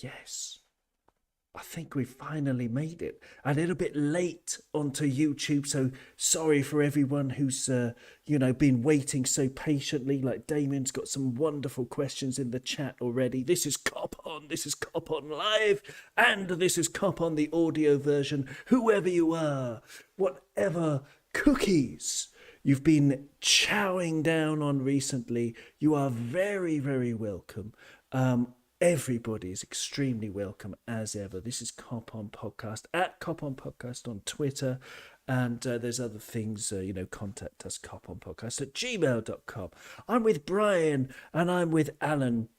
yes, I think we finally made it. A little bit late onto YouTube, so sorry for everyone who's been waiting so patiently. Like Damien's got some wonderful questions in the chat already. This is Kop On, this is Kop On Live, and this is Kop On the audio version. Whoever you are, whatever cookies you've been chowing down on recently, you are very, very welcome. Everybody is extremely welcome as ever. This is Kop On Podcast, at Kop On Podcast on Twitter. And there's other things, contact us, koponpodcast@gmail.com. I'm with Brian and I'm with Alan.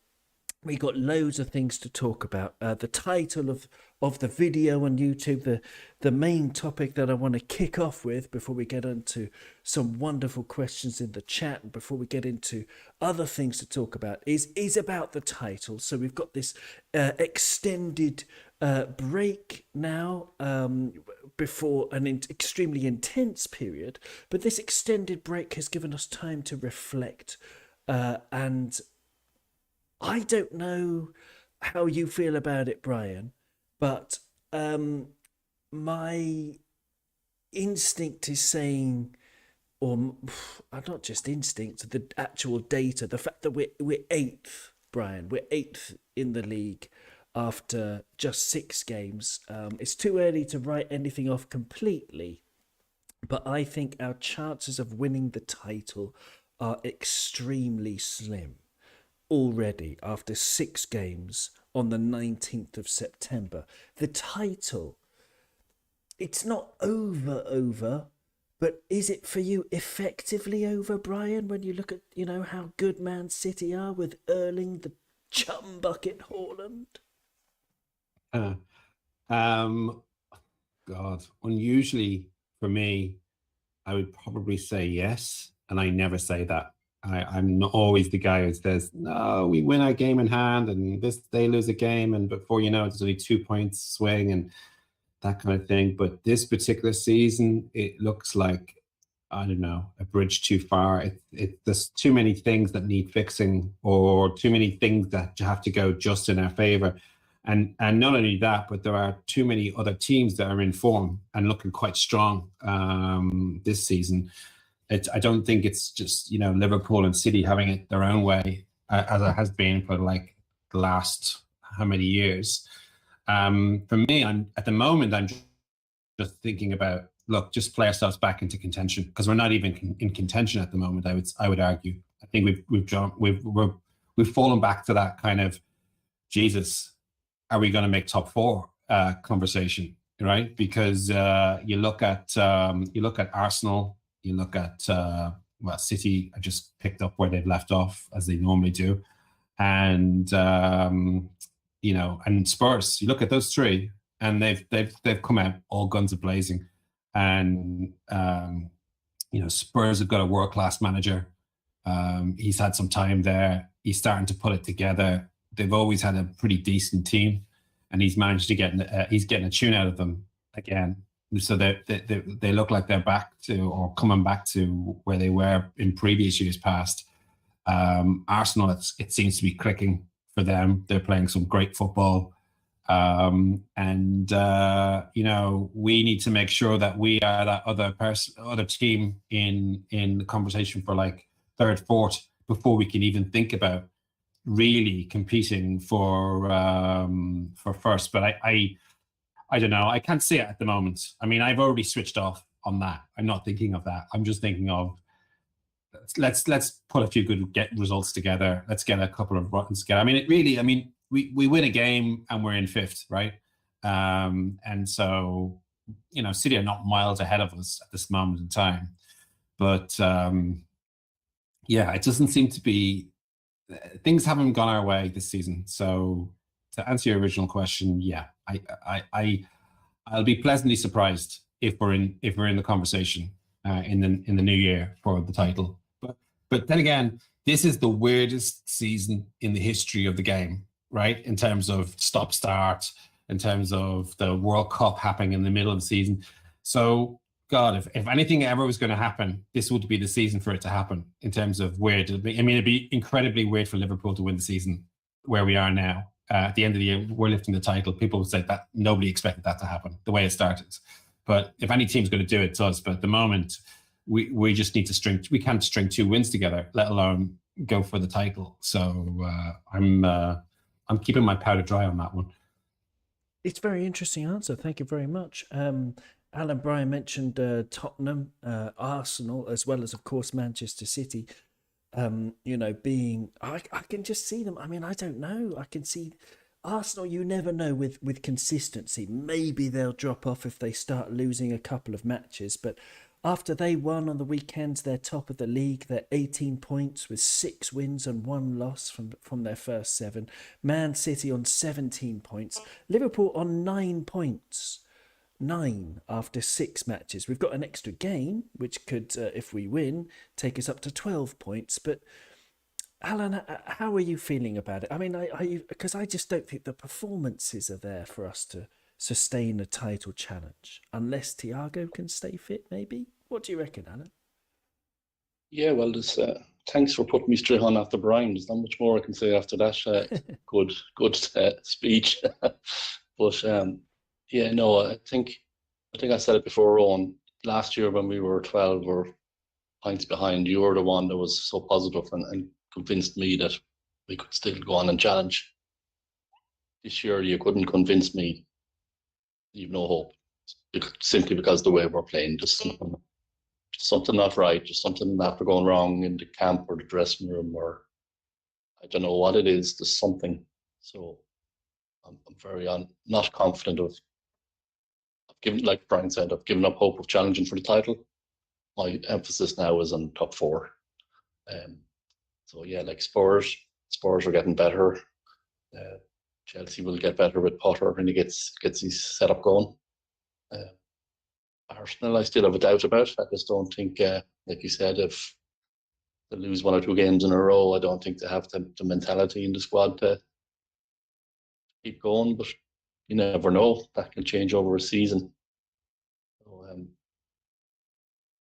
We got loads of things to talk about. The title of the video on YouTube, the main topic that I want to kick off with before we get into some wonderful questions in the chat and before we get into other things to talk about is about the title. So we've got this extended break now before an extremely intense period, but this extended break has given us time to reflect and I don't know how you feel about it, Brian, but my instinct is saying, or not just instinct, the actual data, the fact that we're eighth, Brian, we're eighth in the league after just 6 games. It's too early to write anything off completely, but I think our chances of winning the title are extremely slim. Already after 6 games on the 19th of September. The title, it's not over, but is it for you effectively over, Brian, when you look at, how good Man City are with Erling the chum bucket Haaland? God, unusually for me, I would probably say yes, and I never say that. I'm not always the guy who says, no, we win our game in hand and they lose a game. And before you know it, there's only 2 points swing and that kind of thing. But this particular season, it looks like, I don't know, a bridge too far. There's too many things that need fixing or too many things that have to go just in our favor. And not only that, but there are too many other teams that are in form and looking quite strong this season. I don't think it's just, Liverpool and City having it their own way, as it has been for like the last how many years. For me, at the moment, I'm just thinking about, look, just play ourselves back into contention, because we're not even in contention at the moment. I would argue. I think we've fallen back to that kind of, Jesus, are we going to make top 4 conversation, right? Because you look at Arsenal. You look at City. I just picked up where they've left off, as they normally do, and and Spurs. You look at those 3, and they've come out all guns a blazing, and Spurs have got a world-class manager. He's had some time there. He's starting to put it together. They've always had a pretty decent team, and he's managed to he's getting a tune out of them again. So they look like they're back to, or coming back to, where they were in previous years past. Arsenal, it seems to be clicking for them. They're playing some great football. We need to make sure that we are that other team in the conversation for like 3rd, 4th, before we can even think about really competing for first. But I don't know. I can't see it at the moment. I mean, I've already switched off on that. I'm not thinking of that. I'm just thinking of, let's put a few good results together. Let's get a couple of runs together. I mean, we win a game and we're in 5th, right? And so, City are not miles ahead of us at this moment in time. But it doesn't seem to be, things haven't gone our way this season. So to answer your original question, yeah, I'll be pleasantly surprised if we're in the conversation in the new year for the title. But then again, this is the weirdest season in the history of the game, right? In terms of stop-start, in terms of the World Cup happening in the middle of the season. So, God, if anything ever was going to happen, this would be the season for it to happen, in terms of weird. I mean, it'd be incredibly weird for Liverpool to win the season where we are now. at the end of the year, we're lifting the title, people would say that nobody expected that to happen the way it started. But if any team's going to do it, it's us. But at the moment, we just need to we can't string 2 wins together, let alone go for the title. So I'm keeping my powder dry on that one. It's a very interesting answer. Thank you very much. Alan Bryan mentioned Tottenham, Arsenal, as well as, of course, Manchester City. Being I can just see them. I mean, I don't know. I can see Arsenal. You never know with consistency. Maybe they'll drop off if they start losing a couple of matches. But after they won on the weekend, they're top of the league. They're 18 points with 6 wins and 1 loss from their first 7. Man City on 17 points. Liverpool on 9 points. 9 after 6 matches. We've got an extra game, which could, if we win, take us up to 12 points. But Alan, how are you feeling about it? I mean, because I just don't think the performances are there for us to sustain a title challenge, unless Thiago can stay fit, maybe? What do you reckon, Alan? Yeah, well, thanks for putting me straight on after Brian. There's not much more I can say after that. Good speech. But yeah, no, I think I said it before, Owen. Last year when we were 12 or points behind, you were the one that was so positive and convinced me that we could still go on and challenge. This year you couldn't convince me you've no hope, simply because the way we're playing, just something not right, just something after going wrong in the camp or the dressing room, or I don't know what it is. There's something. So I'm very not confident of given, like Brian said, I've given up hope of challenging for the title. My emphasis now is on top 4. So yeah, like Spurs are getting better. Chelsea will get better with Potter when he gets his setup going. Arsenal, I still have a doubt about. I just don't think, like you said, if they lose 1 or 2 games in a row, I don't think they have the mentality in the squad to keep going. But you never know. That can change over a season. So,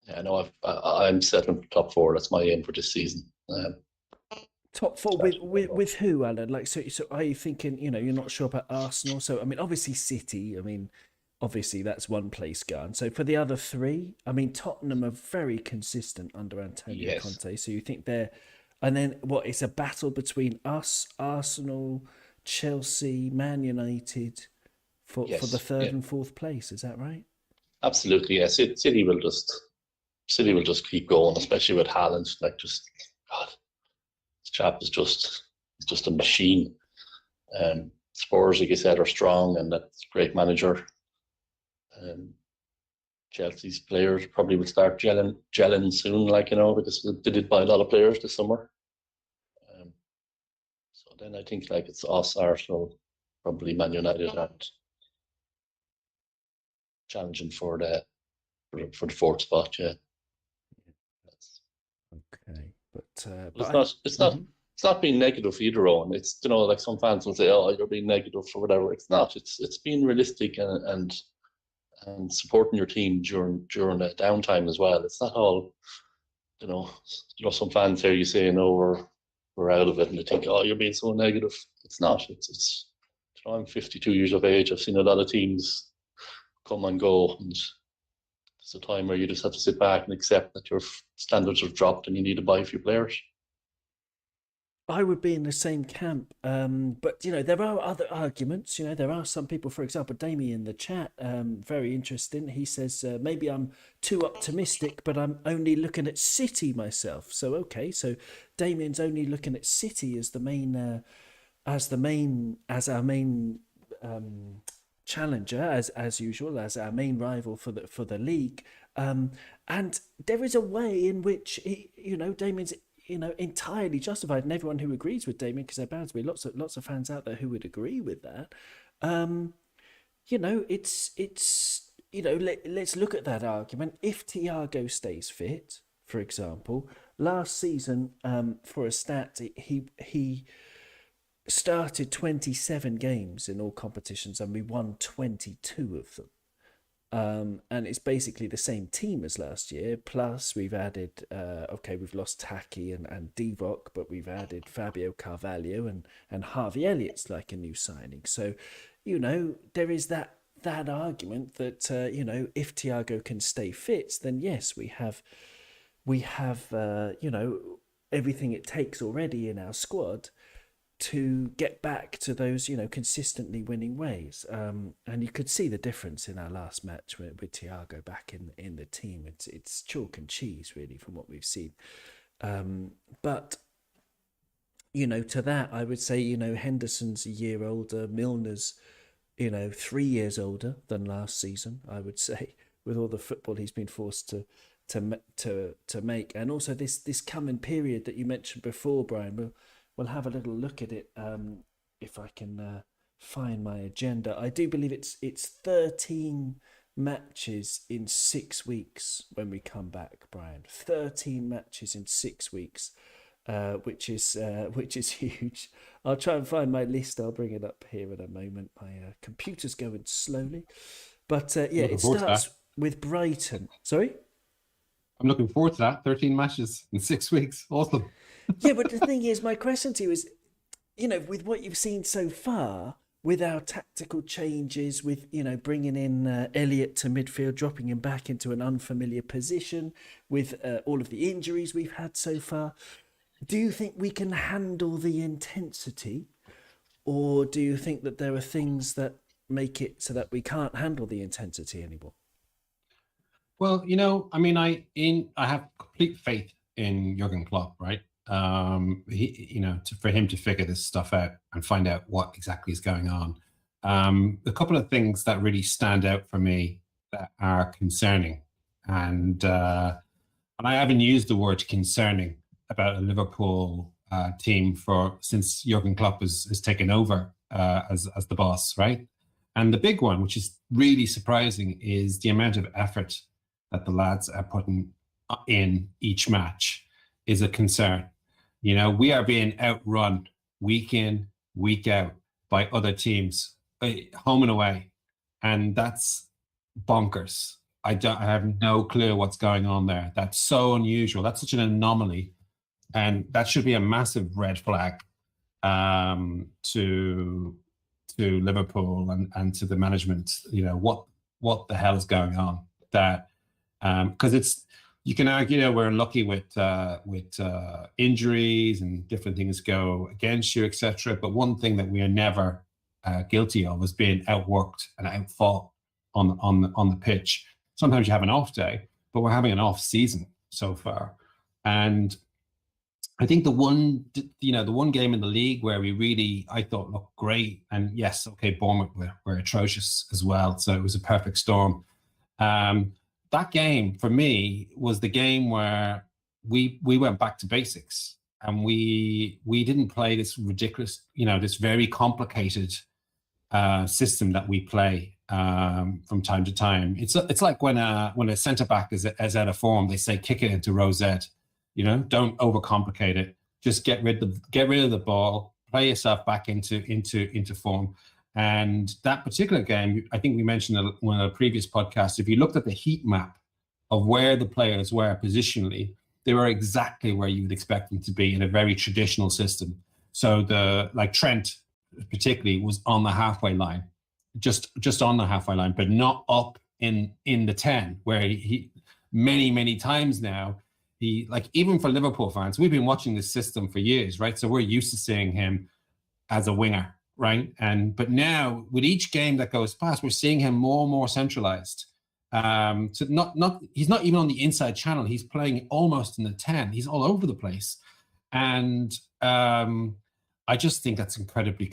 yeah, no, I'm setting for top 4. That's my aim for this season. Top 4 with who, Alan? Like, so are you thinking? You're not sure about Arsenal. So I mean, obviously City. I mean, obviously that's one place gone. So for the other 3, I mean, Tottenham are very consistent under Antonio Conte. So you think they're, and then what? It's a battle between us, Arsenal, Chelsea, Man United for the 3rd and 4th place. Is that right? Absolutely, yes. City will just keep going, especially with Haaland. Like, just God, this chap is just a machine. Spurs, like you said, are strong, and that's a great manager. Chelsea's players probably will start gelling soon, because they did buy a lot of players this summer. So then I think it's us, Arsenal, probably Man United, and challenging for the 4th spot. Yeah. Okay, it's not being negative either, Owen. It's like some fans will say, "Oh, you're being negative" or whatever. It's not. It's being realistic and supporting your team during a downtime as well. It's not all, some fans hear you saying, "Oh, we're out of it," and they think, "Oh, you're being so negative." It's not. It's I'm 52 years of age. I've seen a lot of teams come and go, and there's a time where you just have to sit back and accept that your standards have dropped and you need to buy a few players. I would be in the same camp, but there are other arguments. There are some people, for example, Damien in the chat, very interesting. He says maybe I'm too optimistic, but I'm only looking at City myself. So okay, so Damien's only looking at City as our main challenger, as usual, as our main rival for the league. And there is a way in which Damien's entirely justified, and everyone who agrees with Damien, because there are bound to be lots of fans out there who would agree with that. Let's look at that argument. If Thiago stays fit, for example, last season, for a stat, he started 27 games in all competitions, and we won 22 of them. And it's basically the same team as last year. Plus, we've added, we've lost Taki and Divock, but we've added Fabio Carvalho and Harvey Elliott's like a new signing. So, there is that argument that, if Thiago can stay fit, then yes, we have everything it takes already in our squad to get back to those, consistently winning ways. And you could see the difference in our last match with Thiago back in the team. It's chalk and cheese, really, from what we've seen. But, to that, I would say, Henderson's a year older, Milner's, 3 years older than last season, I would say, with all the football he's been forced to make. And also this coming period that you mentioned before, Brian, we'll have a little look at it if I can find my agenda. I do believe it's 13 matches in 6 weeks when we come back, Brian. 13 matches in 6 weeks, which is huge. I'll try and find my list. I'll bring it up here in a moment. My computer's going slowly, but it starts with Brighton. Sorry. I'm looking forward to that. 13 matches in 6 weeks. Awesome. Yeah, but the thing is, my question to you is, with what you've seen so far, with our tactical changes, with, bringing in Elliott to midfield, dropping him back into an unfamiliar position, with all of the injuries we've had so far, do you think we can handle the intensity, or do you think that there are things that make it so that we can't handle the intensity anymore? Well, I have complete faith in Jurgen Klopp, right? For him to figure this stuff out and find out what exactly is going on. A couple of things that really stand out for me that are concerning, and I haven't used the word concerning about a Liverpool team since Jurgen Klopp has taken over as the boss, right? And the big one, which is really surprising, is the amount of effort that the lads are putting in each match is a concern. We are being outrun week in, week out by other teams, home and away. And that's bonkers. I have no clue what's going on there. That's so unusual. That's such an anomaly. And that should be a massive red flag to Liverpool and to the management. What the hell is going on? That because you can argue we're lucky with injuries and different things go against you, etc. But one thing that we are never guilty of is being outworked and outfought on the pitch. Sometimes you have an off day, but we're having an off season so far. And I think the one game in the league where we really, I thought, looked great. And yes, okay, Bournemouth were atrocious as well. So it was a perfect storm. That game for me was the game where we went back to basics, and we didn't play this ridiculous, this very complicated system that we play from time to time. It's like when a centre back is out of form, they say kick it into rosette. Don't overcomplicate it. Just get rid of the ball, play yourself back into form. And that particular game, I think we mentioned in one of the previous podcasts, if you looked at the heat map of where the players were positionally, they were exactly where you would expect them to be in a very traditional system. So Trent particularly was on the halfway line, just on the halfway line, but not up in the 10, where he many times now, even for Liverpool fans, we've been watching this system for years, right? So we're used to seeing him as a winger, right? But now with each game that goes past, we're seeing him more and more centralized. So he's not even on the inside channel. He's playing almost in the 10. He's all over the place. And I just think that's incredibly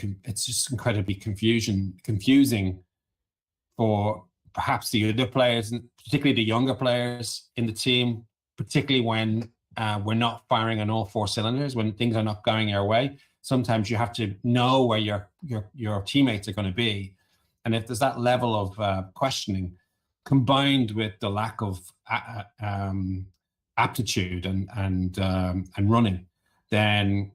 confusing for perhaps the other players, and particularly the younger players in the team, particularly when we're not firing on all four cylinders, when things are not going our way. Sometimes you have to know where your teammates are going to be. And if there's that level of questioning combined with the lack of aptitude and running, then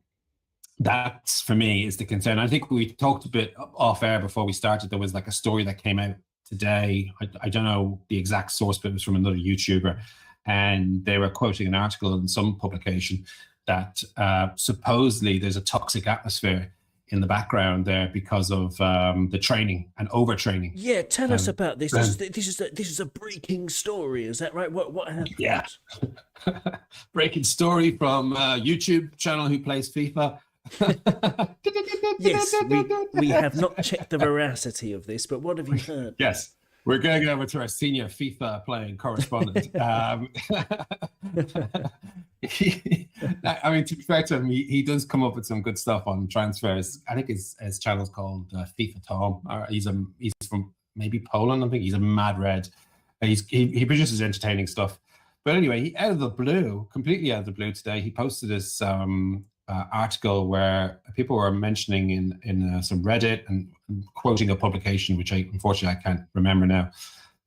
that's, for me, is the concern. I think we talked a bit off air before we started. There was like a story that came out today. I don't know the exact source, but it was from another YouTuber, and they were quoting an article in some publication that supposedly there's a toxic atmosphere in the background there because of the training and overtraining. Yeah, tell us about this. This is a breaking story. Is that right? What happened? Yeah. Breaking story from YouTube channel who plays FIFA. Yes, we have not checked the veracity of this, but what have you heard? Yes, we're going over to our senior FIFA playing correspondent. I mean, to be fair to him, he does come up with some good stuff on transfers. I think his channel's called FIFA Tom. He's from maybe Poland. I think he's a mad red. He produces entertaining stuff. But anyway, out of the blue, completely out of the blue today, he posted this article where people were mentioning in some Reddit and quoting a publication, which unfortunately I can't remember now,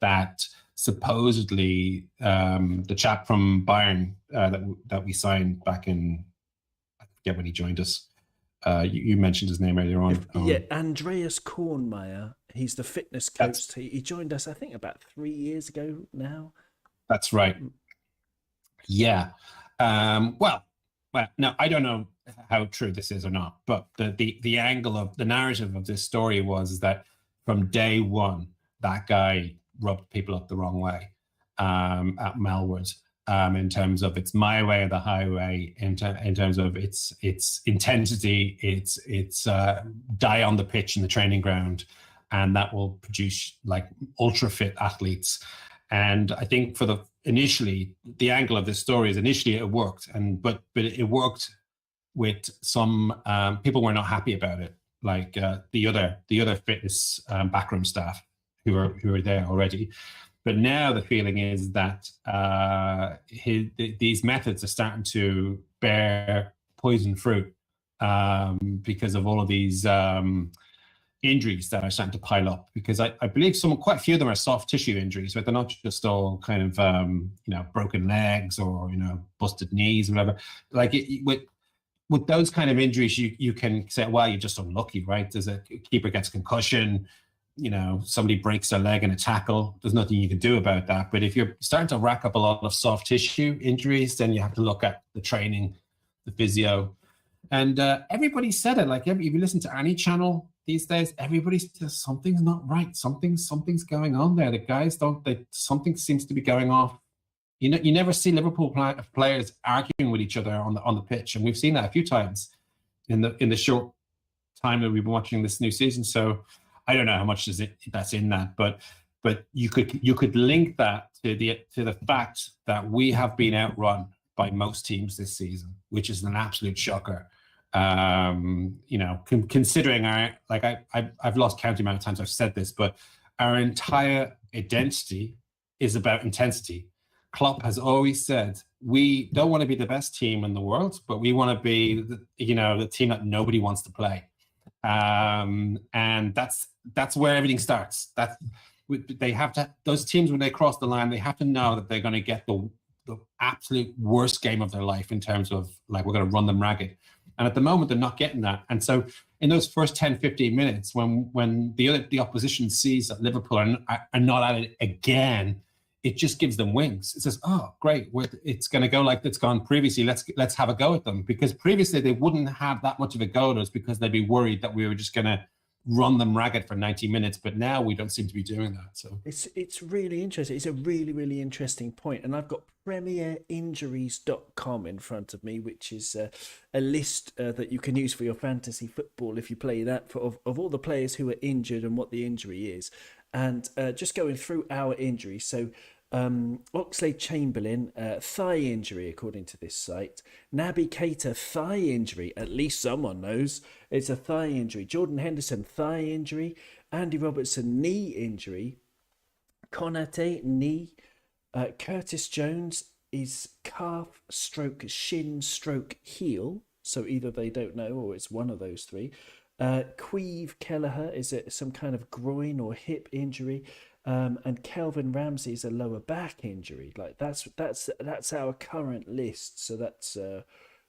that supposedly the chap from Bayern that we signed back in, I forget when he joined us. You mentioned his name earlier on. Yeah, Andreas Kornmeier. He's the fitness coach. He joined us, I think, about 3 years ago now. That's right. Yeah. Well, now I don't know how true this is or not, but the angle of the narrative of this story was that from day one, that guy rubbed people up the wrong way at Melwood, in terms of it's my way or the highway, in terms of its intensity, it's die on the pitch in the training ground, and that will produce like ultra fit athletes. And I think initially the angle of this story is initially it worked, but it worked with some people were not happy about it, like the other fitness backroom staff who were there already. But now the feeling is that these methods are starting to bear poison fruit because of all of these injuries that are starting to pile up, because I believe quite a few of them are soft tissue injuries, but they're not just all kind of broken legs or busted knees or whatever. Like with those kind of injuries, you can say, well, you're just unlucky, right? There's a keeper gets concussion, somebody breaks their leg in a tackle. There's nothing you can do about that. But if you're starting to rack up a lot of soft tissue injuries, then you have to look at the training, the physio. And everybody said it. Like if you listen to any channel these days, everybody says something's not right. Something's going on there. The guys something seems to be going off. You never see Liverpool players arguing with each other on the pitch, and we've seen that a few times in the short time that we've been watching this new season. So I don't know how much that's in that, but you could link that to the fact that we have been outrun by most teams this season, which is an absolute shocker. Considering I've lost count the amount of times I've said this, but our entire identity is about intensity. Klopp has always said we don't want to be the best team in the world, but we want to be the team that nobody wants to play, and that's where everything starts. They have to, those teams, when they cross the line, they have to know that they're going to get the absolute worst game of their life in terms of like we're going to run them ragged. And at the moment, they're not getting that. And so in those first 10, 15 minutes, when the opposition sees that Liverpool are not at it again, it just gives them wings. It says, oh, great, it's going to go like it's gone previously. Let's have a go at them. Because previously, they wouldn't have that much of a go at us because they'd be worried that we were just going to run them ragged for 90 minutes. But now we don't seem to be doing that. So it's really interesting. It's a really, really interesting point. And I've got premierinjuries.com in front of me, which is a list that you can use for your fantasy football if you play that, of all the players who are injured and what the injury is. And just going through our injuries. So Oxlade-Chamberlain, thigh injury, according to this site. Naby Keita, thigh injury. At least someone knows it's a thigh injury. Jordan Henderson, thigh injury. Andy Robertson, knee injury. Konate, knee. Curtis Jones is calf stroke shin stroke heel. So either they don't know or it's one of those three. Queeve Kelleher is some kind of groin or hip injury. And Kelvin Ramsey is a lower back injury. Like that's our current list. So that's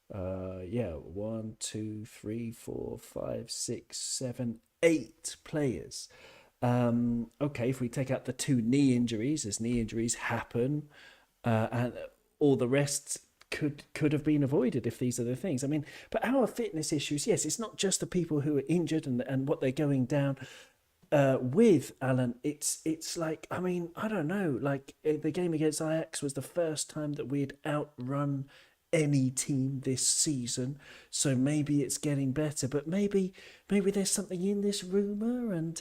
1, 2, 3, 4, 5, 6, 7, 8 players. Okay, if we take out the two knee injuries, as knee injuries happen, and all the rest could have been avoided if these are the things. I mean, but our fitness issues, yes, it's not just the people who are injured and what they're going down with, Alan. It's like, I mean, I don't know, like the game against Ajax was the first time that we'd outrun any team this season, so maybe it's getting better, but maybe there's something in this rumor, and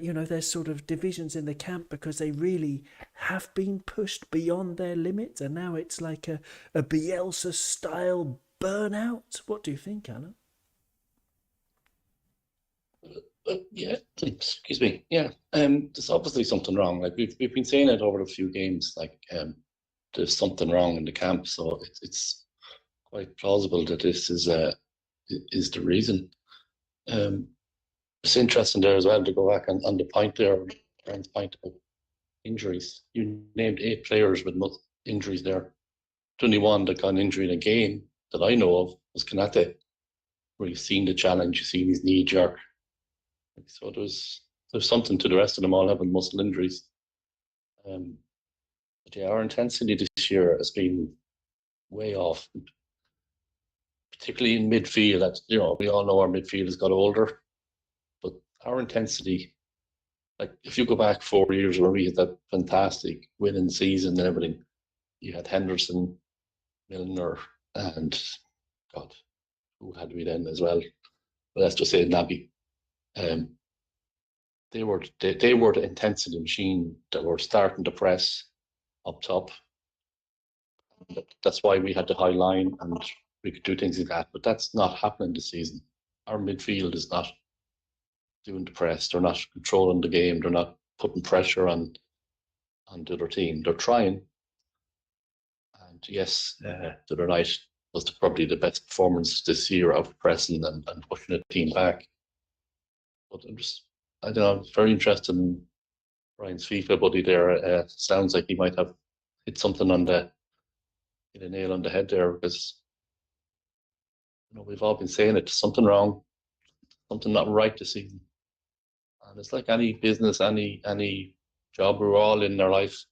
you know, there's sort of divisions in the camp because they really have been pushed beyond their limit, and now it's like a Bielsa style burnout. What do you think, Alan? Yeah, excuse me. Yeah, there's obviously something wrong. Like we've been saying it over a few games. Like there's something wrong in the camp, so it's quite plausible that this is the reason. It's interesting there as well to go back on the point there, Brian's point about injuries. You named 8 players with injuries there. The only one that got an injury in a game that I know of was Kanate, where you've seen the challenge, you've seen his knee jerk. So there's something to the rest of them all having muscle injuries. But yeah, our intensity this year has been way off, particularly in midfield. That, you know, we all know our midfield has got older, but our intensity, like if you go back 4 years where we had that fantastic winning season and everything, you had Henderson, Milner, and God, who had we then as well? But let's just say Naby. They were the intensity machine that were starting to press up top. That's why we had the high line and we could do things like that. But that's not happening this season. Our midfield is not doing the press. They're not controlling the game. They're not putting pressure on the other team. They're trying. And yes, the other night was probably the best performance this year of pressing and pushing the team back. But I don't know, very interested in Brian's FIFA buddy there. Sounds like he might have hit something hit a nail on the head there, because you know we've all been saying it. Something wrong, something not right this season. And it's like any business, any job we're all in our life.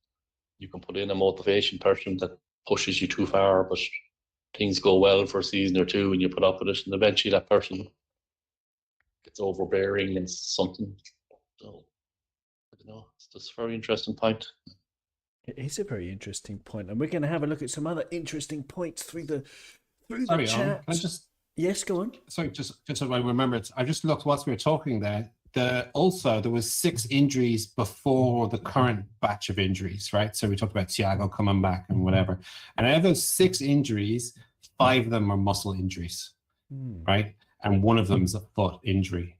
You can put in a motivation person that pushes you too far, but things go well for a season or two, and you put up with it, and eventually that person gets overbearing and something. So I don't know. It's just a very interesting point. It is a very interesting point, and we're going to have a look at some other interesting points through the Sorry, chat. Can I just Yes, go on. sorry, just so I remember it. I just looked whilst we were talking there. Also there was 6 injuries before the current batch of injuries, right? So we talked about Thiago coming back and whatever. And out of those 6 injuries, 5 of them are muscle injuries, right? And one of them is a foot injury.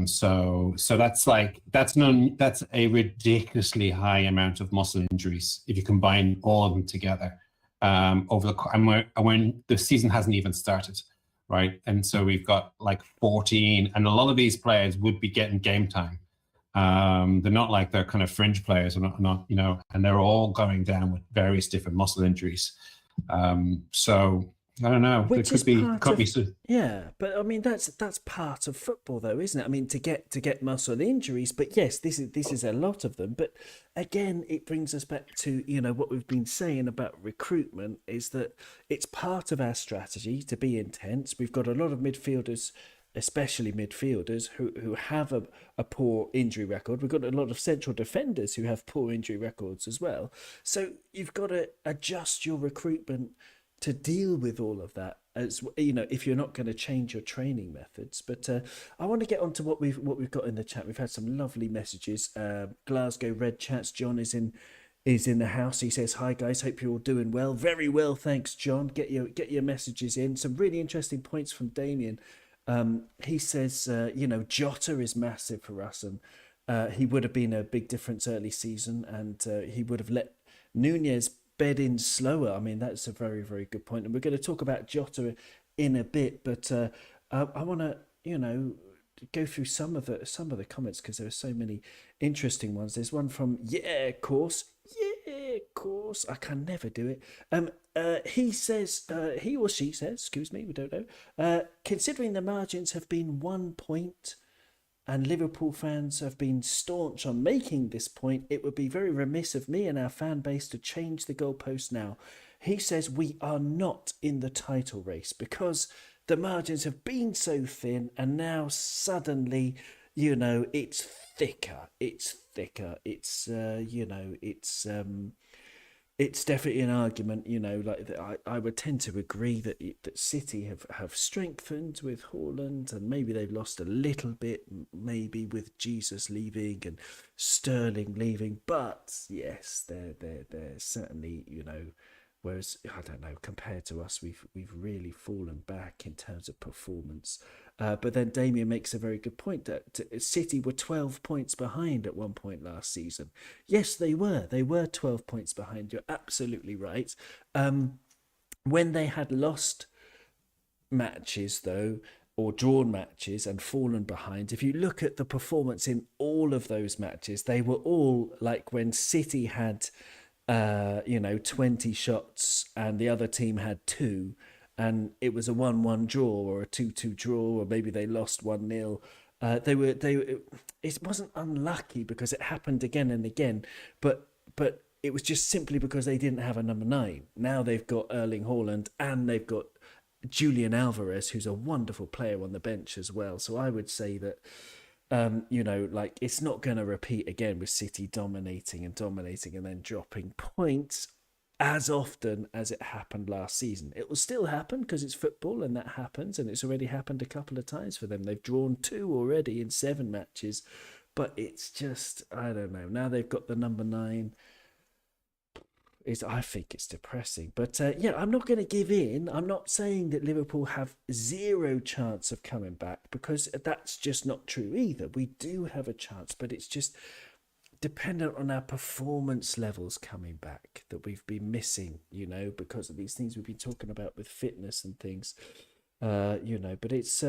So that's a ridiculously high amount of muscle injuries if you combine all of them together over when the season hasn't even started, right? And so we've got like 14, and a lot of these players would be getting game time. They're not like they're kind of fringe players, or not, you know, and they're all going down with various different muscle injuries. So I don't know. Which there could be yeah, but I mean that's part of football, though, isn't it? I mean, to get muscle injuries, but yes, this is a lot of them. But again, it brings us back to, you know, what we've been saying about recruitment, is that it's part of our strategy to be intense. We've got a lot of midfielders, especially midfielders, who have a poor injury record. We've got a lot of central defenders who have poor injury records as well. So you've got to adjust your recruitment to deal with all of that, as you know, if you're not going to change your training methods. But I want to get on to what we've got in the chat. We've had some lovely messages. Glasgow Red Chats. John is in the house. He says, "Hi guys, hope you're all doing well." Very well, thanks, John. Get your messages in. Some really interesting points from Damien. He says, you know, Jota is massive for us, and he would have been a big difference early season, and he would have let Nunez bed in slower. I mean, that's a very, very good point, and we're going to talk about Jota in a bit. But I want to, you know, go through some of the comments, because there are so many interesting ones. There's one from of course. I can never do it. He says, he or she says, excuse me, we don't know. Considering the margins have been 1 point and Liverpool fans have been staunch on making this point, it would be very remiss of me and our fan base to change the goalpost now. He says we are not in the title race because the margins have been so thin, and now suddenly, it's thicker. It's thicker. It's definitely an argument, like that. I would tend to agree that City have strengthened with Haaland, and maybe they've lost a little bit, maybe with Jesus leaving and Sterling leaving. But yes, they're certainly, whereas I don't know, compared to us, we've really fallen back in terms of performance. But then Damien makes a very good point that City were 12 points behind at one point last season. Yes, they were. They were 12 points behind. You're absolutely right. When they had lost matches, though, or drawn matches and fallen behind, if you look at the performance in all of those matches, they were all like when City had 20 shots and the other team had 2, and it was a 1-1 draw or a 2-2 draw, or maybe they lost 1-0. It wasn't unlucky because it happened again and again, but it was just simply because they didn't have a number 9. Now they've got Erling Haaland and they've got Julian Alvarez, who's a wonderful player on the bench as well. So I would say that it's not going to repeat again with City dominating and then dropping points as often as it happened last season. It will still happen because it's football, and that happens, and it's already happened a couple of times for them. They've drawn 2 already in 7 matches, but it's just, I don't know. Now they've got the number 9. I think it's depressing. But I'm not going to give in. I'm not saying that Liverpool have 0 chance of coming back, because that's just not true either. We do have a chance, but it's just dependent on our performance levels coming back that we've been missing, because of these things we've been talking about with fitness and things, but it's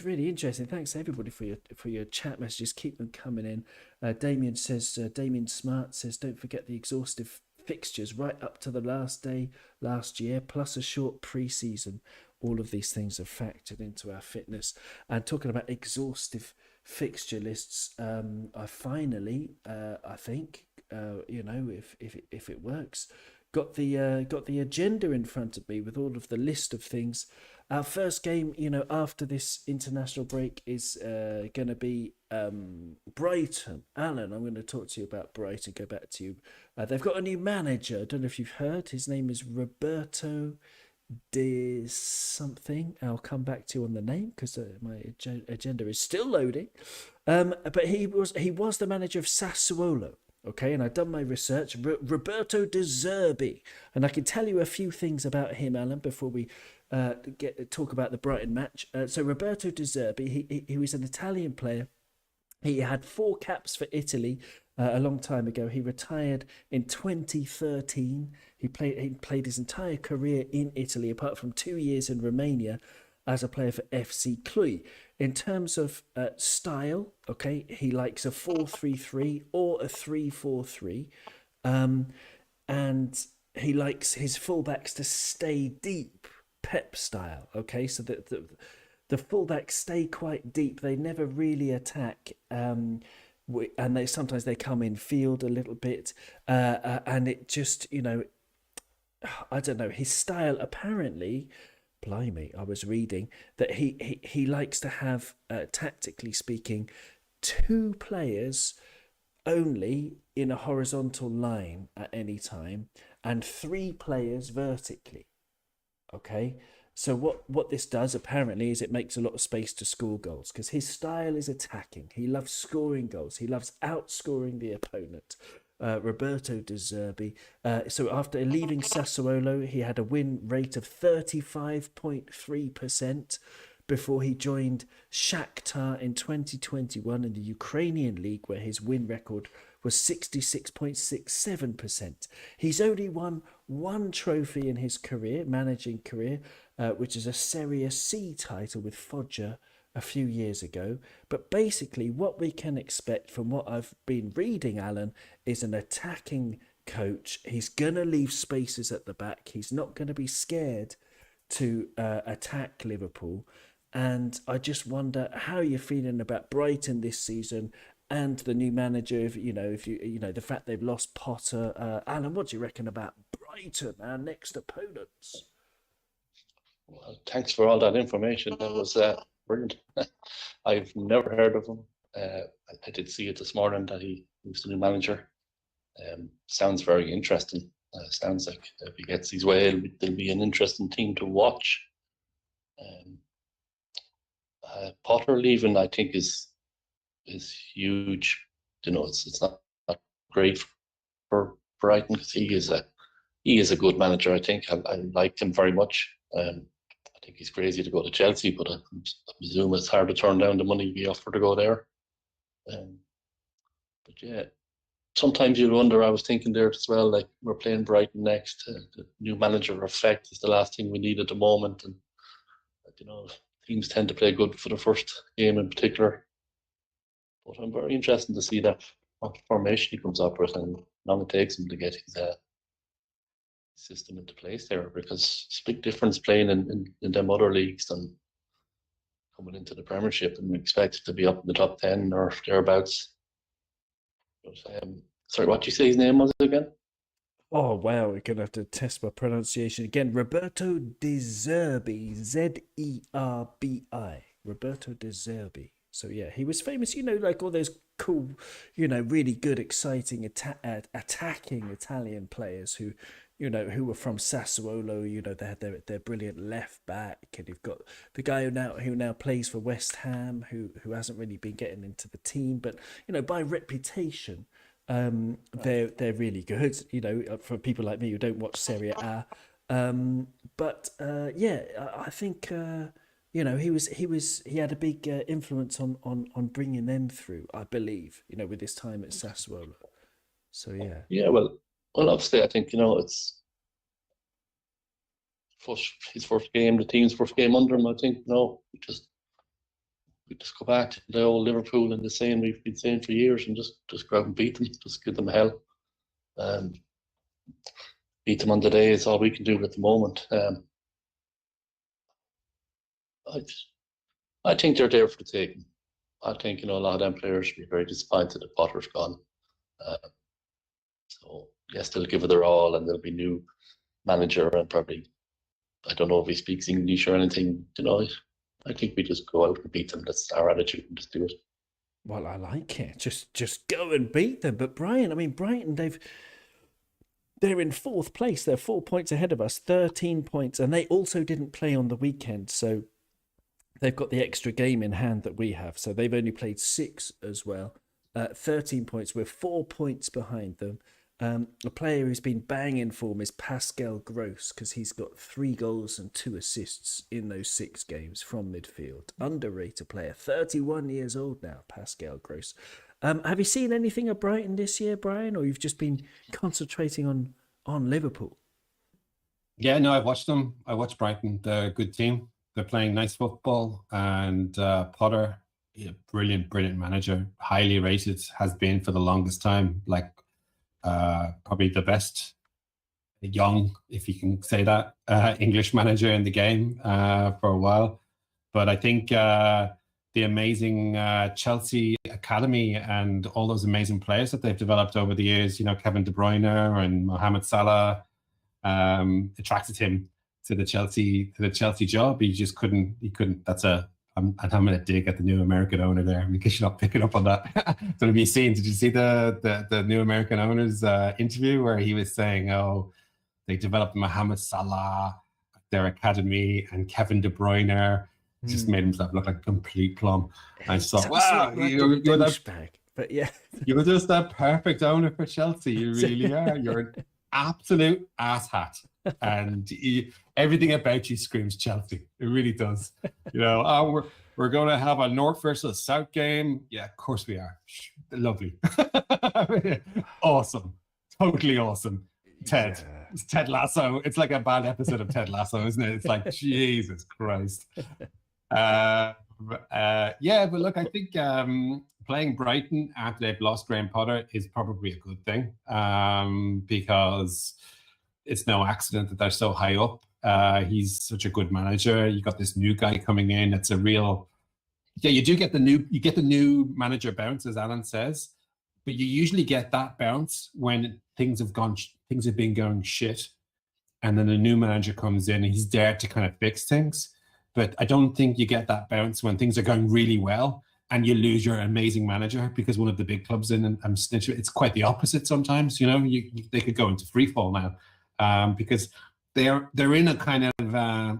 really interesting. Thanks everybody for your chat messages. Keep them coming in. Damien Smart says, don't forget the exhaustive fixtures right up to the last day last year, plus a short pre-season. All of these things are factored into our fitness. And talking about exhaustive fixture lists, I finally, I think, if it works, got the agenda in front of me with all of the list of things. Our first game, after this international break is going to be Brighton. Alan, I'm going to talk to you about Brighton. Go back to you. They've got a new manager. I don't know if you've heard. His name is Roberto de something. I'll come back to you on the name because my agenda is still loading. But he was the manager of Sassuolo. Okay, and I've done my research. Roberto De Zerbi, and I can tell you a few things about him, Alan, before we talk about the Brighton match. So Roberto De Zerbi, he was an Italian player. He had 4 caps for Italy a long time ago. He retired in 2013. He played his entire career in Italy, apart from 2 years in Romania as a player for FC Cluj. In terms of style, okay, he likes a 4-3-3 or a 3-4-3. And he likes his fullbacks to stay deep, Pep style, okay? So that the fullbacks stay quite deep. They never really attack, and sometimes they come in field a little bit, and it just, I don't know, his style apparently, blimey, I was reading that he likes to have, tactically speaking, 2 players only in a horizontal line at any time and 3 players vertically. Okay, so what this does apparently is it makes a lot of space to score goals, because his style is attacking. He loves scoring goals. He loves outscoring the opponent. Roberto De Zerbi. So after leaving Sassuolo, he had a win rate of 35.3% before he joined Shakhtar in 2021 in the Ukrainian league, where his win record was 66.67%. He's only won 1 trophy in his managing career, which is a Serie C title with Foggia a few years ago. But basically what we can expect from what I've been reading, Alan, is an attacking coach. He's going to leave spaces at the back. He's not going to be scared to attack Liverpool. And I just wonder how you're feeling about Brighton this season and the new manager. If you know the fact they've lost Potter. Alan, what do you reckon about Brighton, our next opponents? Well, thanks for all that information. That was brilliant. I've never heard of him. I did see it this morning that he was the new manager. Sounds very interesting. Sounds like if he gets his way, they'll be an interesting team to watch. Potter leaving, I think, is huge. You know, it's not great for Brighton because he is a good manager. I think I like him very much. I think he's crazy to go to Chelsea, but I presume it's hard to turn down the money he offered to go there. But yeah, sometimes you wonder. I was thinking there as well, like we're playing Brighton next. The new manager effect is the last thing we need at the moment, and you know, teams tend to play good for the first game in particular. But I'm very interested to see that what formation he comes up with and how long it takes him to get his system into place there, because it's a big difference playing in them other leagues than coming into the Premiership and expect to be up in the top 10 or thereabouts. But, sorry, what did you say his name was again? Oh, wow, we're going to have to test my pronunciation again. Roberto De Zerbi, Zerbi. Roberto De Zerbi. So, yeah, he was famous, like all those cool, really good, exciting, attacking Italian players who were from Sassuolo. They had their brilliant left back, and you've got the guy who now plays for West Ham, who hasn't really been getting into the team, but by reputation, they're really good. For people like me who don't watch Serie A, I think he had a big influence on bringing them through. I believe with his time at Sassuolo. So yeah. Yeah, well, obviously, I think it's his first game, the team's first game under him. I think we just go back to the old Liverpool and the saying we've been saying for years, and just go out and beat them, just give them hell. Beat them on the day is all we can do at the moment. I think they're there for the taking. I think a lot of them players should be very disappointed that Potter's gone. So yes, they'll give it their all, and there'll be new manager, and probably I don't know if he speaks English or anything. I think we just go out and beat them. That's our attitude, and just do it. Well, I like it. Just go and beat them. But Brighton, they're in fourth place. They're 4 points ahead of us, 13 points, and they also didn't play on the weekend, so they've got the extra game in hand that we have. So they've only played 6 as well. 13 points. We're 4 points behind them. A player who's been banging form is Pascal Gross, because he's got 3 goals and 2 assists in those 6 games from midfield. Underrated player, 31 years old now, Pascal Gross. Have you seen anything of Brighton this year, Brian, or you've just been concentrating on Liverpool? Yeah, no, I've watched them. I watched Brighton. They're a good team. They're playing nice football, and Potter, brilliant manager, highly rated, has been for the longest time. Probably the best young, if you can say that, English manager in the game for a while. But I think the amazing Chelsea academy and all those amazing players that they've developed over the years, Kevin De Bruyne and Mohamed Salah, attracted him to the Chelsea job. He couldn't. I'm going to dig at the new American owner there, in case you're not picking up on that. So to be seen, did you see the new American owner's interview where he was saying, "Oh, they developed Mohamed Salah, their academy, and Kevin De Bruyne." Just made himself look like a complete plum. I thought, wow, you're douchebag. But yeah, you're just a perfect owner for Chelsea. You really are. You're an absolute asshat. And everything about you screams Chelsea. It really does. We're going to have a North versus South game. Yeah, of course we are. Lovely. Awesome. Totally awesome. Ted. Yeah. It's Ted Lasso. It's like a bad episode of Ted Lasso, isn't it? It's like, Jesus Christ. But look, I think playing Brighton after they've lost Graham Potter is probably a good thing, because it's no accident that they're so high up He's such a good manager. You got this new guy coming in. It's a real, yeah. You get the new manager bounce, as Alan says, but you usually get that bounce when things have been going shit, and then a new manager comes in and he's there to kind of fix things. But I don't think you get that bounce when things are going really well and you lose your amazing manager because one of the big clubs in and snitch. It's quite the opposite sometimes. They could go into free fall now because they're in a kind of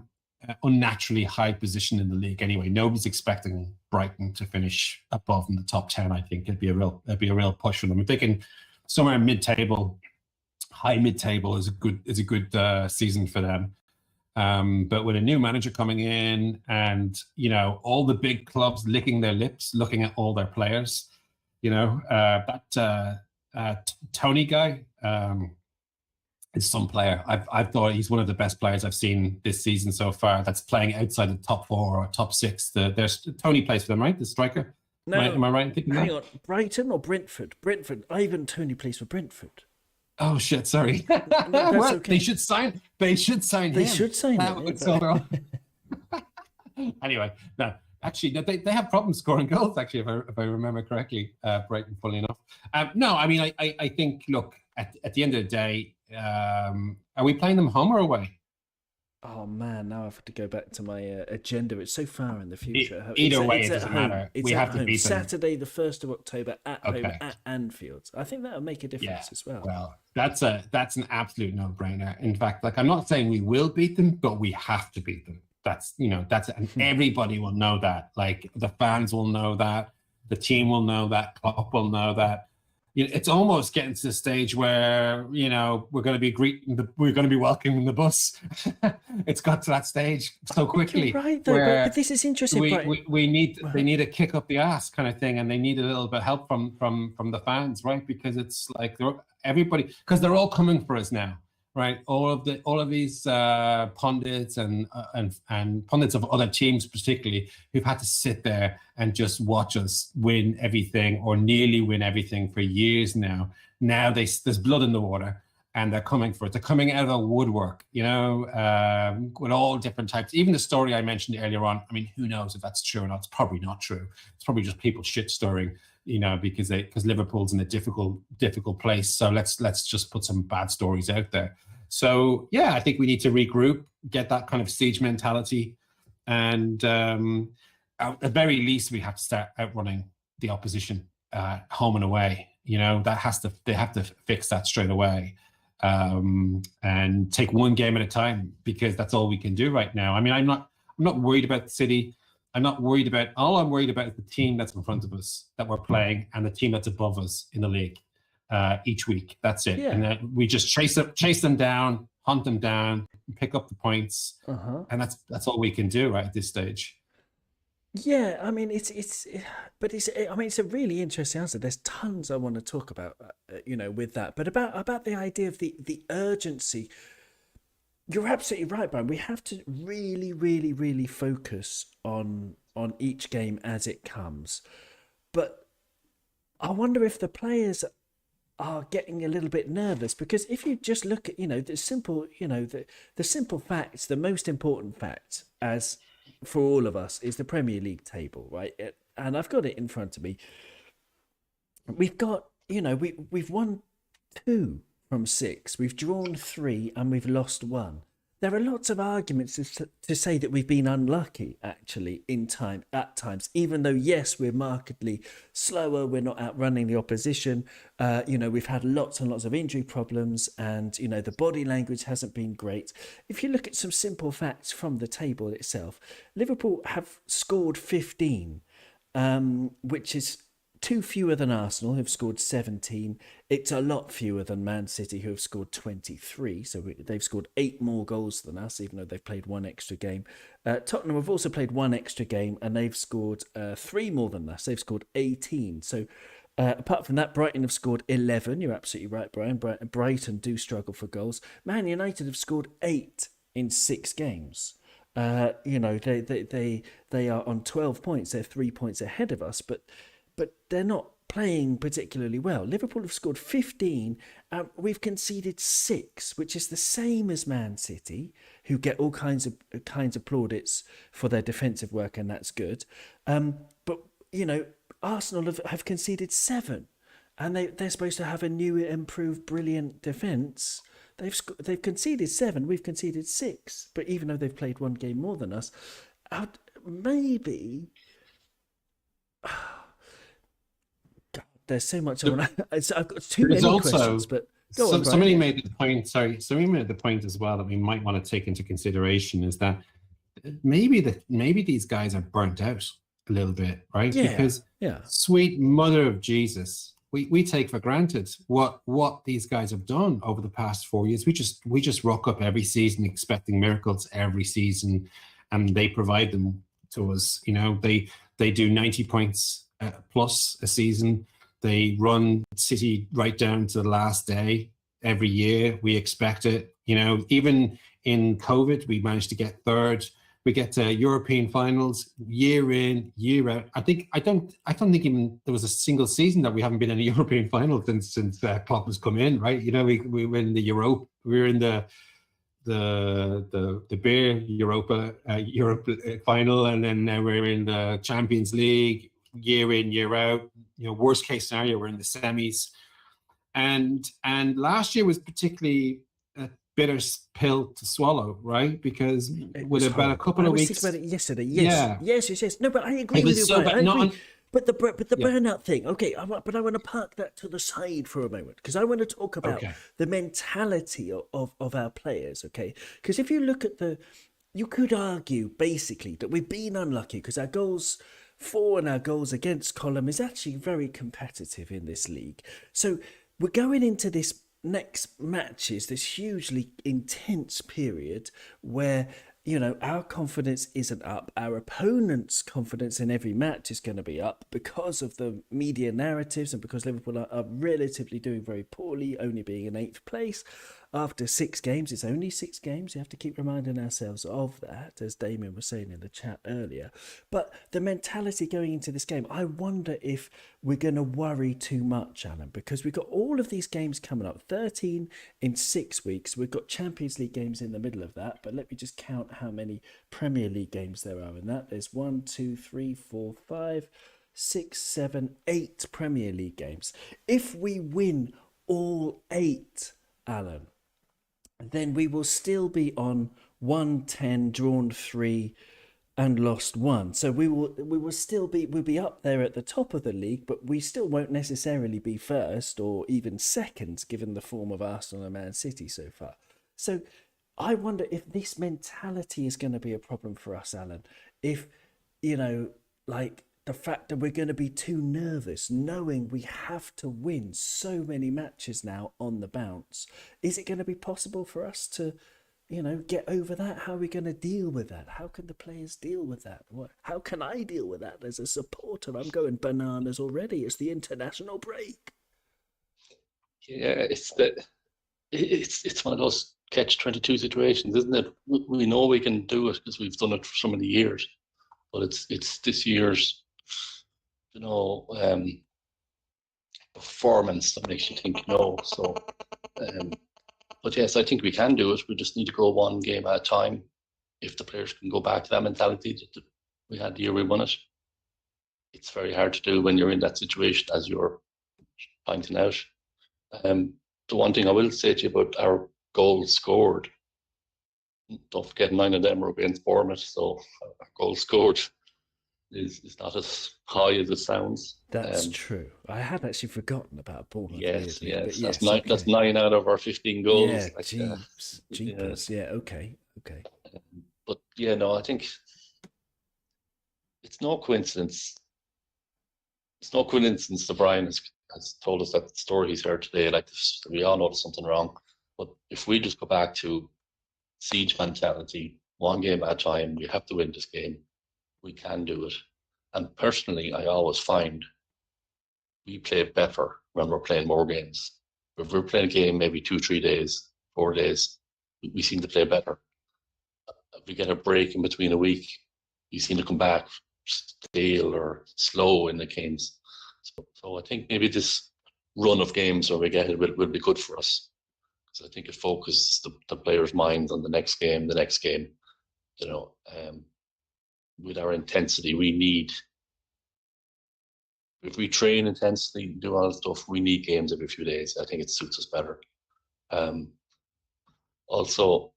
unnaturally high position in the league anyway. Nobody's expecting Brighton to finish above in the top 10. I think it'd be a real push for them. If they can somewhere mid-table, high mid-table is a good season for them. But with a new manager coming in and, all the big clubs licking their lips, looking at all their players, that Tony guy is some player. I've thought he's one of the best players I've seen this season so far that's playing outside the top 4 or top 6. There's Tony plays for them, right? The striker? No, am I right in thinking hang that? on. Brighton or Brentford? Brentford. Ivan Tony plays for Brentford. Oh shit! Sorry. That's okay. They should sign him. They should sign him. Anyway, no. Actually, no, they have problems scoring goals. Actually, if I remember correctly, Brighton. Fully enough. No, I mean, I think. Look, at the end of the day, are we playing them home or away? Oh man, now I have to go back to my agenda. It's so far in the future. Either way, it doesn't matter. It's We have to home. beat them. Saturday, the 1st of October, at home Okay. at Anfield. I think that'll make a difference as well. Well, that's an absolute no-brainer. In fact, I'm not saying we will beat them, but we have to beat them. That's and everybody will know that. Like the fans will know that, the team will know that, Klopp will know that. It's almost getting to the stage where we're going to be welcoming the bus. It's got to that stage so quickly. You're right, though, but this is interesting. They need a kick up the ass kind of thing, and they need a little bit of help from the fans, right? Because it's like because they're all coming for us now, right? All of these pundits and pundits of other teams, particularly, who've had to sit there and just watch us win everything or nearly win everything for years now. Now there's blood in the water, and they're coming for it. They're coming out of the woodwork, with all different types. Even the story I mentioned earlier on. I mean, who knows if that's true or not? It's probably not true. It's probably just people shit stirring, because Liverpool's in a difficult place. So let's just put some bad stories out there. So yeah, I think we need to regroup, get that kind of siege mentality, and at the very least, we have to start outrunning the opposition home and away. They have to fix that straight away, and take one game at a time, because that's all we can do right now. I mean, I'm not worried about City. I'm not worried about. All I'm worried about is the team that's in front of us that we're playing, and the team that's above us in the league each week. That's it. Yeah. And we just chase them down, hunt them down, pick up the points, and that's all we can do right at this stage. Yeah, I mean it's a really interesting answer. There's tons I want to talk about, with that. But about the idea of the urgency, you're absolutely right, Brian. We have to really, really, really focus on each game as it comes. But I wonder if the players are getting a little bit nervous, because if you just look at the simple facts, the most important facts as for all of us is the Premier League table, right? And I've got it in front of me. We've got, we've won 2 from 6, we've drawn 3, and we've lost 1. There are lots of arguments to say that we've been unlucky, actually, at times, even though, yes, we're markedly slower, we're not outrunning the opposition. We've had lots and lots of injury problems, and, the body language hasn't been great. If you look at some simple facts from the table itself, Liverpool have scored 15, which is 2 fewer than Arsenal, who've scored 17. It's a lot fewer than Man City, who have scored 23. So they've scored 8 more goals than us, even though they've played 1 extra game. Tottenham have also played 1 extra game, and they've scored 3 more than us. They've scored 18. So apart from that, Brighton have scored 11. You're absolutely right, Brian. Brighton do struggle for goals. Man United have scored 8 in 6 games. They are on 12 points. They're 3 points ahead of us, but they're not playing particularly well. Liverpool have scored 15. We've conceded 6, which is the same as Man City, who get all kinds of plaudits for their defensive work, and that's good. But Arsenal have conceded 7, and they're supposed to have a new, improved, brilliant defence. They've conceded 7. We've conceded 6. But even though they've played one game more than us, maybe. God, there's so much I want to. I've got too many questions, but go on. Somebody made the point. Sorry, somebody made the point as well that we might want to take into consideration is that maybe these guys are burnt out a little bit, right? Yeah, because yeah. Sweet Mother of Jesus, we take for granted what these guys have done over the past 4 years. We just rock up every season expecting miracles every season, and they provide them to us. They do 90 points plus a season. They run City right down to the last day every year. We expect it. Even in COVID, we managed to get third. We get to European finals year in, year out. I don't think even there was a single season that we haven't been in a European final since Klopp has come in, right? We win the Europe. We were in the beer Europa Europe final, and then now we're in the Champions League year in, year out. Worst case scenario, we're in the semis, and last year was particularly a bitter pill to swallow, right? Because with about a couple of weeks. I was thinking about it yesterday. Yes. No, but I agree with you. So, I agree. But the Yeah. burnout thing, okay. But I want to park that to the side for a moment because I want to talk about the mentality of our players, okay? Because if you look at you could argue basically that we've been unlucky because our goals for and our goals against column is actually very competitive in this league. So we're going into this next matches, this hugely intense period where our confidence isn't up. Our opponent's confidence in every match is going to be up because of the media narratives and because Liverpool are relatively doing very poorly, only being in 8th place. After 6 games, it's only 6 games. We have to keep reminding ourselves of that, as Damien was saying in the chat earlier. But the mentality going into this game, I wonder if we're going to worry too much, Alan, because we've got all of these games coming up, 13 in 6 weeks. We've got Champions League games in the middle of that, but let me just count how many Premier League games there are in that. There's 1, 2, 3, 4, 5, 6, 7, 8 Premier League games. If we win all 8, Alan, then we will still be on 110, drawn 3, and lost 1. So we'll be up there at the top of the league, but we still won't necessarily be first or even second, given the form of Arsenal and Man City so far. So I wonder if this mentality is going to be a problem for us, Alan. If the fact that we're going to be too nervous, knowing we have to win so many matches now on the bounce. Is it going to be possible for us to, get over that? How are we going to deal with that? How can the players deal with that? How can I deal with that as a supporter? I'm going bananas already. It's the international break. Yeah, it's one of those catch-22 situations, isn't it? We know we can do it because we've done it for so many years, but it's this year's performance that makes you think no. So, but yes, I think we can do it. We just need to go one game at a time. If the players can go back to that mentality that we had the year we won it, it's very hard to do when you're in that situation, as you're pointing out. The one thing I will say to you about our goals scored, don't forget 9 of them were against Bournemouth, so our goals scored is not as high as it sounds. That's true. I had actually forgotten about Bournemouth. Yes, yes. That's 9 out of our 15 goals. Yeah, jeepers. Yeah, okay. But yeah, no, I think it's no coincidence. It's no coincidence that Brian has told us that story he's heard today. Like this, we all know there's something wrong. But if we just go back to siege mentality, one game at a time, we have to win this game. We can do it. And personally, I always find we play better when we're playing more games. If we're playing a game maybe 2, 3 days, 4 days, we seem to play better. If we get a break in between a week, we seem to come back stale or slow in the games. So I think maybe this run of games where we get it will be good for us. Because I think it focuses the players' minds on the next game. You know, with our intensity, if we train intensely, do all that stuff, we need games every few days. I think it suits us better. Also,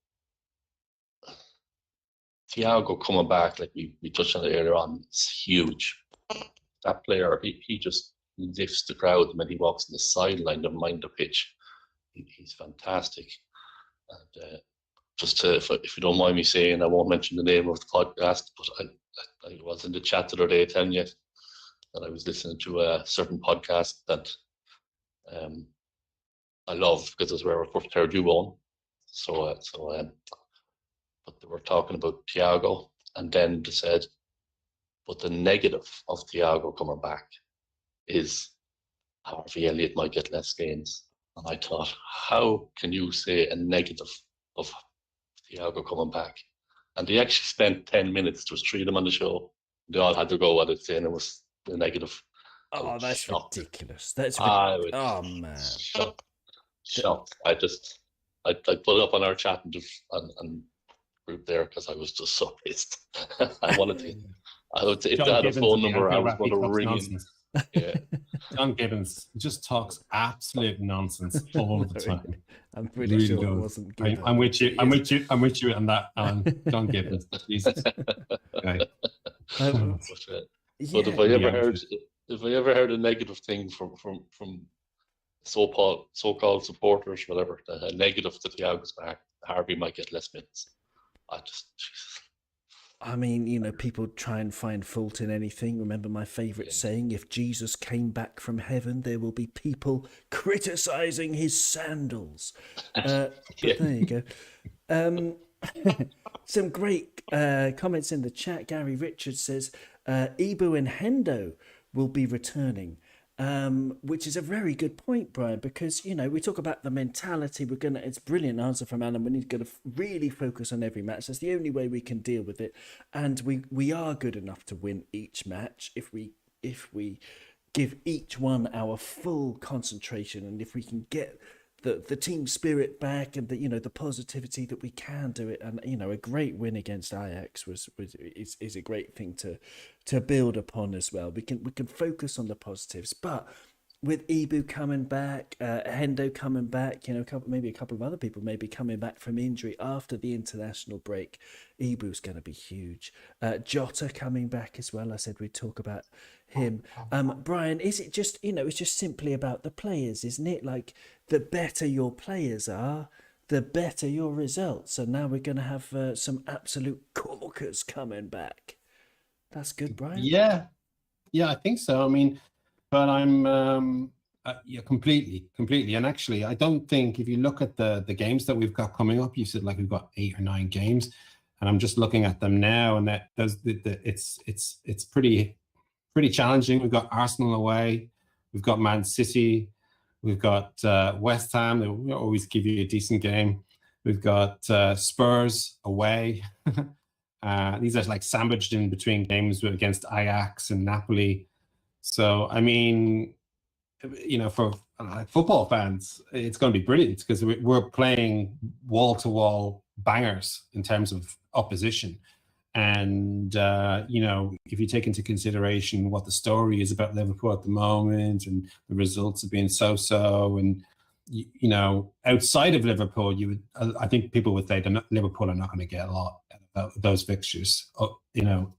Thiago coming back, like we touched on it earlier on, it's huge. That player, he just lifts the crowd when he walks on the sideline, never mind the pitch. He's fantastic. And if you don't mind me saying, I won't mention the name of the podcast, but I was in the chat the other day telling you that I was listening to a certain podcast that I love because it's where our first third you on. But they were talking about Thiago, and then they said, but the negative of Thiago coming back is Harvey Elliott might get less games. And I thought, how can you say a negative of Thiago coming back? And they actually spent 10 minutes, there was 3 of them on the show. They all had to go at it, saying it was the negative. Oh, that's shocked. Ridiculous. That's oh man. Shocked. I put it up on our chat and group there because I was just so pissed. I would say if they had a phone number, I was going to ring in. Yeah. John Gibbons just talks absolute nonsense all the time. I'm pretty sure it wasn't Gibbons. I'm with you on that, Alan. John Gibbons. Jesus. Okay. But if I ever heard a negative thing from so-called supporters, whatever, a negative that Thiago's back, Harvey might get less minutes. Jesus. I mean, you know, people try and find fault in anything. Remember my favourite saying, if Jesus came back from heaven, there will be people criticising his sandals. But there you go. Some great comments in the chat. Gary Richards says, Ibu and Hendo will be returning. Which is a very good point, Brian, because, you know, we talk about the mentality. It's a brilliant answer from Alan. We're going to really focus on every match. That's the only way we can deal with it. And we are good enough to win each match if we give each one our full concentration, and if we can get the team spirit back, and the positivity that we can do it. And, you know, a great win against Ajax is a great thing to build upon as well. We can focus on the positives, but with Ibu coming back, Hendo coming back, you know, maybe a couple of other people maybe coming back from injury after the international break, Ibu's going to be huge. Jota coming back as well. I said we'd talk about him. Brian, is it just, you know, it's just simply about the players, isn't it? Like, the better your players are, the better your results. And now we're going to have some absolute corkers coming back. That's good, Brian. Yeah, I think so. I mean, but I'm completely. And actually, I don't think, if you look at the games that we've got coming up, you said like we've got 8 or 9 games, and I'm just looking at them now, and that it's pretty challenging. We've got Arsenal away, we've got Man City, we've got West Ham. They always give you a decent game. We've got Spurs away. These are like sandwiched in between games against Ajax and Napoli. So, I mean, you know, for football fans, it's going to be brilliant because we're playing wall-to-wall bangers in terms of opposition. And, you know, if you take into consideration what the story is about Liverpool at the moment, and the results have been so-so, and, you know, outside of Liverpool, I think people would say that Liverpool are not going to get a lot out of those fixtures, you know,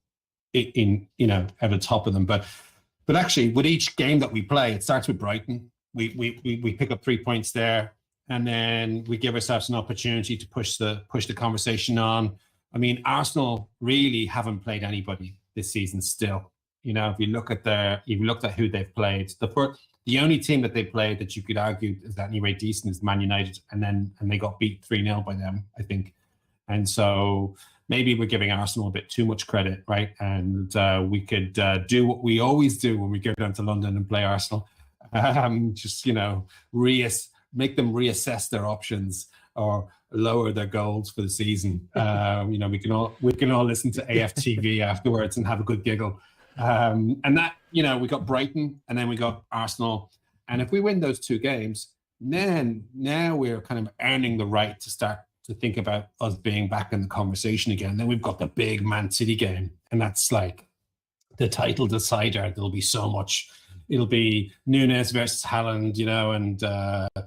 at the top of them. But actually, with each game that we play, it starts with Brighton. We pick up 3 points there, and then we give ourselves an opportunity to push the conversation on. I mean, Arsenal really haven't played anybody this season still. You know, if you looked at who they've played, the only team that they played that you could argue is at any rate decent is Man United, and they got beat 3-0 by them, I think. And so maybe we're giving Arsenal a bit too much credit, right? And we could do what we always do when we go down to London and play Arsenal. Just, you know, make them reassess their options or lower their goals for the season. You know, we can all listen to AFTV afterwards and have a good giggle. And that, we got Brighton and then we got Arsenal. And if we win those 2 games, then now we're kind of earning the right to start to think about us being back in the conversation again. Then we've got the big Man City game, and that's like the title decider. There'll be so much. It'll be Nunes versus Haaland, and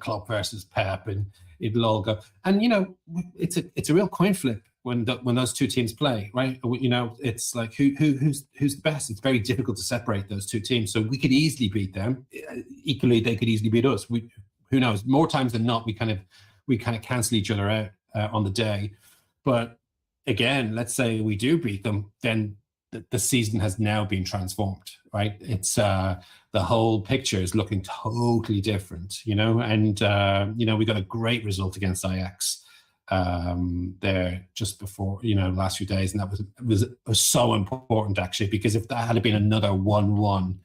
Klopp versus Pep, and it'll all go. And it's a real coin flip when those 2 teams play, right? It's like who's the best. It's very difficult to separate those 2 teams. So we could easily beat them. Equally, they could easily beat us. Who knows? More times than not, we kind of cancel each other out on the day. But again, let's say we do beat them, then the season has now been transformed, right? It's the whole picture is looking totally different, and we got a great result against Ajax there just before, last few days, and that was so important actually, because if that had been another 1-1,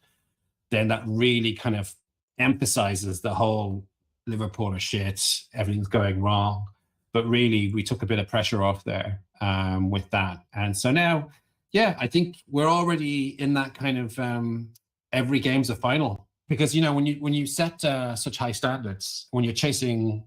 then that really kind of emphasizes the whole Liverpool are shit, everything's going wrong. But really, we took a bit of pressure off there with that. And so now, yeah, I think we're already in that kind of every game's a final. Because, when you set such high standards, when you're chasing,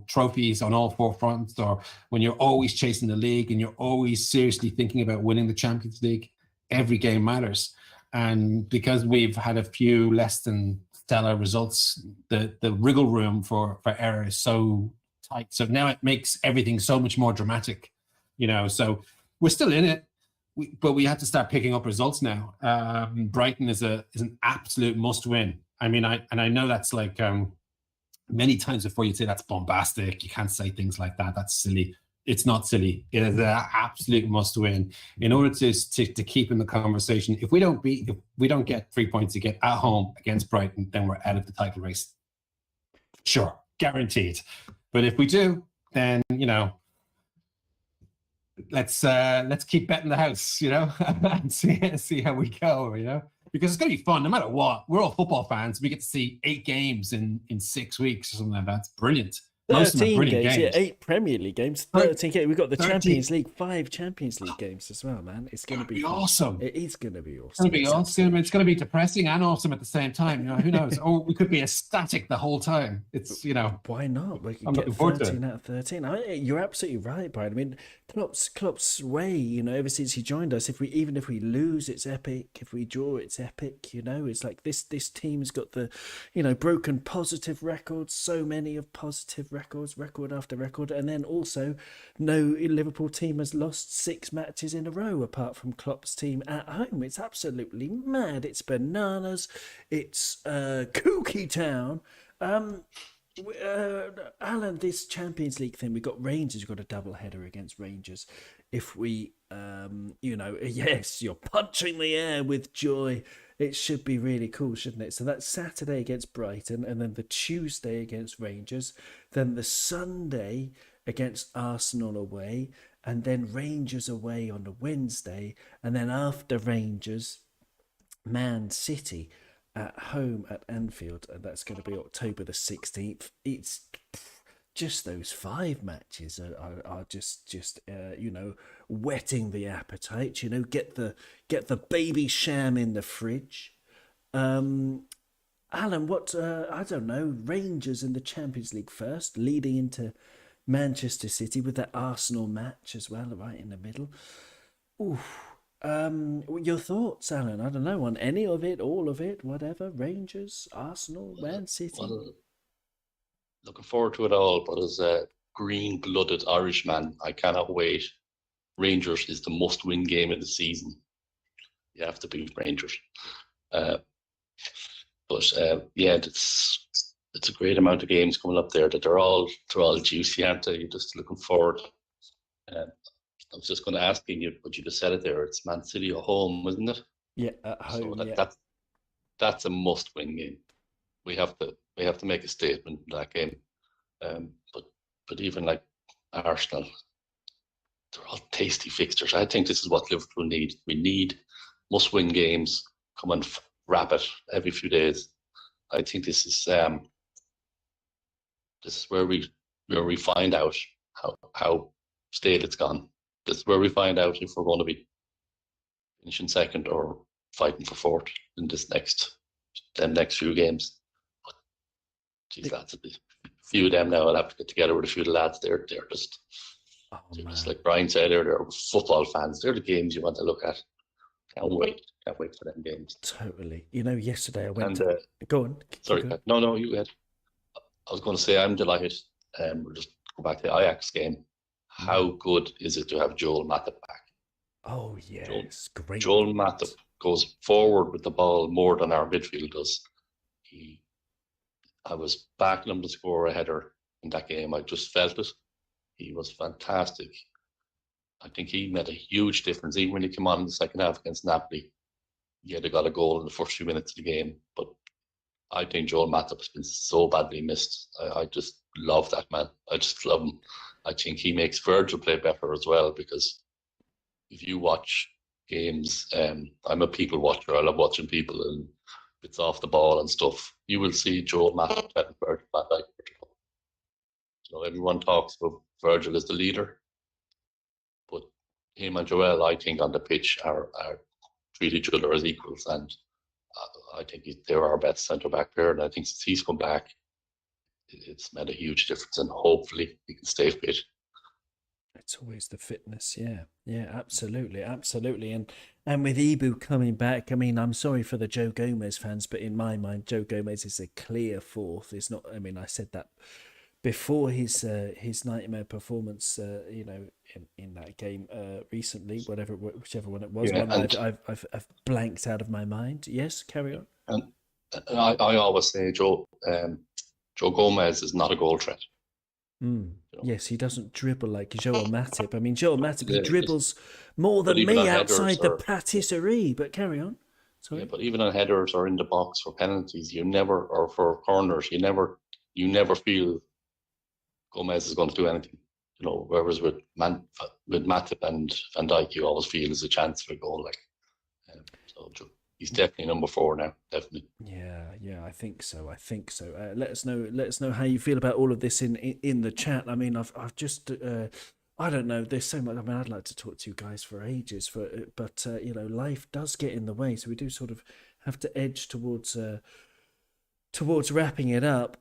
trophies on all 4 fronts, or when you're always chasing the league and you're always seriously thinking about winning the Champions League, every game matters. And because we've had a few less than stellar results, the wriggle room for error is so tight. So now it makes everything so much more dramatic, so we're still in it, but we have to start picking up results now. Brighton is an absolute must win. I mean, I know that's like many times before you'd say that's bombastic. You can't say things like that. That's silly. It's not silly. It is an absolute must win in order to keep in the conversation. If we don't get 3 points again at home against Brighton, then we're out of the title race. Sure, guaranteed. But if we do, then let's keep betting the house, and see how we go, because it's going to be fun no matter what. We're all football fans. We get to see 8 games in 6 weeks or something like that. It's brilliant. 13 games, yeah, 8 Premier League games, 13 games. We've got the 13. Champions League, 5 Champions League games as well, man. It's going to be awesome. It is going to be awesome. It's going to be awesome. It's going to be depressing and awesome at the same time. Who knows? Or we could be ecstatic the whole time. It's, Why not? We could I'm get looking forward to 13 out of 13. You're absolutely right, Brian. I mean, Klopp's way, ever since he joined us, even if we lose, it's epic. If we draw, it's epic. It's like this team's got the, broken positive records, so many of positive records, record after record, and then also no Liverpool team has lost 6 matches in a row apart from Klopp's team at home. It's absolutely mad. It's bananas. It's kooky town. Alan, this Champions League thing, we got Rangers. We've got a double header against Rangers. If we, yes, you're punching the air with joy. It should be really cool, shouldn't it? So that's Saturday against Brighton, and then the Tuesday against Rangers, then the Sunday against Arsenal away, and then Rangers away on the Wednesday, and then after Rangers, Man City at home at Anfield, and that's going to be October the 16th. It's just those 5 matches are just whetting the appetite. Get the baby sham in the fridge. Alan, what I don't know, Rangers in the Champions League first, leading into Manchester City with that Arsenal match as well, right in the middle. Your thoughts, Alan? I don't know, on any of it, all of it, whatever. Rangers, Arsenal, Man City. Well, looking forward to it all, but as a green-blooded Irishman, I cannot wait. Rangers is the must-win game of the season. You have to beat Rangers. Yeah, it's a great amount of games coming up there that they're all juicy, aren't they? You're just looking forward. I was just going to ask you, but you just said it there. It's Man City at home, isn't it? Yeah, at home. So that's a must-win game. We have to make a statement in that game. But even like Arsenal, they're all tasty fixtures. I think this is what Liverpool need. We need must-win games. Come and wrap it every few days. I think this is where we find out how stale it's gone. This is where we find out if we're going to be finishing second or fighting for fourth in them next few games. But geez, lads, a few of them now. I'll have to get together with a few of the lads. They're just like Brian said, they're football fans. They're the games you want to look at. Can't wait for them games. Totally. Yesterday I went. Go on. Sorry, no, you go ahead. I was going to say I'm delighted. We'll just go back to the Ajax game. How good is it to have Joel Matip back? Oh yes, great. Joel Matip goes forward with the ball more than our midfield does. I was backing him to score a header in that game. I just felt it. He was fantastic. I think he made a huge difference. Even when he came on in the second half against Napoli, they got a goal in the first few minutes of the game. But I think Joel Matip has been so badly missed. I just love that man. I just love him. I think he makes Virgil play better as well, because if you watch games, I'm a people watcher. I love watching people and bits off the ball and stuff. You will see Joel Matip and Virgil van Dijk. Everyone talks about Virgil as the leader, but him and Joel, I think, on the pitch are treat each other as equals, and I think they're our best centre back pair. And I think since he's come back, it's made a huge difference, and hopefully he can stay fit. It's always the fitness, yeah, absolutely. And with Ibu coming back, I mean, I'm sorry for the Joe Gomez fans, but in my mind, Joe Gomez is a clear fourth. It's not. I mean, I said that before his nightmare performance, in that game recently, whichever one it was, I've blanked out of my mind. Yes, carry on. And I always say Joe Gomez is not a goal threat. Yes, he doesn't dribble like Joel Matip. I mean, Joel Matip, he dribbles more than me outside the patisserie. But carry on. Sorry. Yeah, but even on headers or in the box for penalties, or for corners, you never feel Gomez is going to do anything. Whereas with Matip and Van Dijk, you always feel there's a chance for a goal. So he's definitely number 4 now. Definitely. Yeah, I think so. Let us know how you feel about all of this in the chat. I mean, I've just I don't know. There's so much. I mean, I'd like to talk to you guys for ages. But life does get in the way, so we do sort of have to edge towards wrapping it up.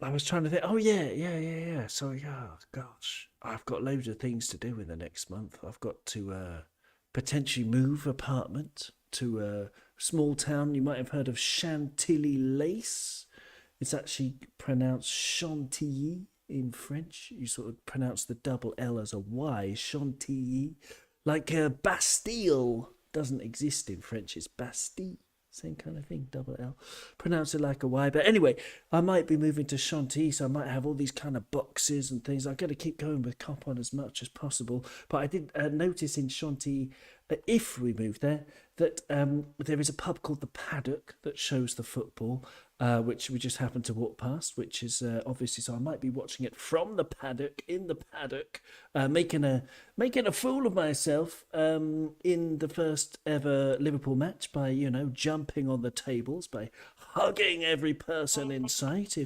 I was trying to think. Oh yeah. Sorry. Oh gosh, I've got loads of things to do in the next month. I've got to potentially move apartment to a small town. You might have heard of Chantilly-Lace. It's actually pronounced Chantilly in French. You sort of pronounce the double L as a Y. Chantilly, like Bastille doesn't exist in French. It's Bastille. Same kind of thing, double L. Pronounce it like a Y. But anyway, I might be moving to Chantilly, so I might have all these kind of boxes and things. I've got to keep going with Kop On as much as possible. But I did notice in Chantilly, if we move there, that there is a pub called The Paddock that shows the football, which we just happened to walk past, which is obviously, so I might be watching it from the paddock, in the paddock, making a fool of myself in the first ever Liverpool match by, jumping on the tables, by hugging every person in sight,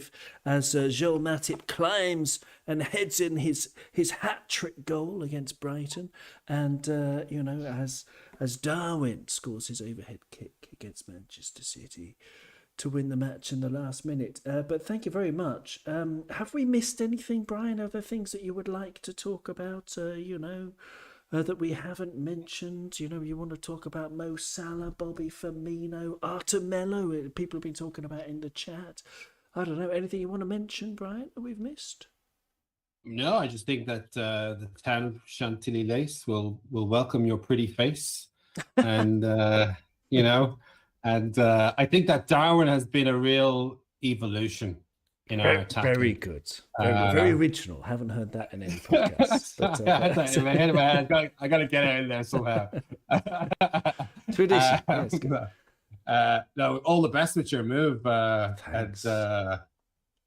as Joel Matip climbs and heads in his hat-trick goal against Brighton, and, as Darwin scores his overhead kick against Manchester City to win the match in the last minute. But thank you very much. Have we missed anything, Brian? Are there things that you would like to talk about, that we haven't mentioned? You want to talk about Mo Salah, Bobby Firmino, Artemello, people have been talking about in the chat. I don't know, anything you want to mention, Brian, that we've missed? No, I just think that the town of Chantilly-Lace will welcome your pretty face. And, and I think that Darwin has been a real evolution in our attacking. Very good. Very original. Haven't heard that in any podcast. But, I had that in my head. I got to get it in there somehow. Tradition. Yes, no, all the best with your move. And Thanks. the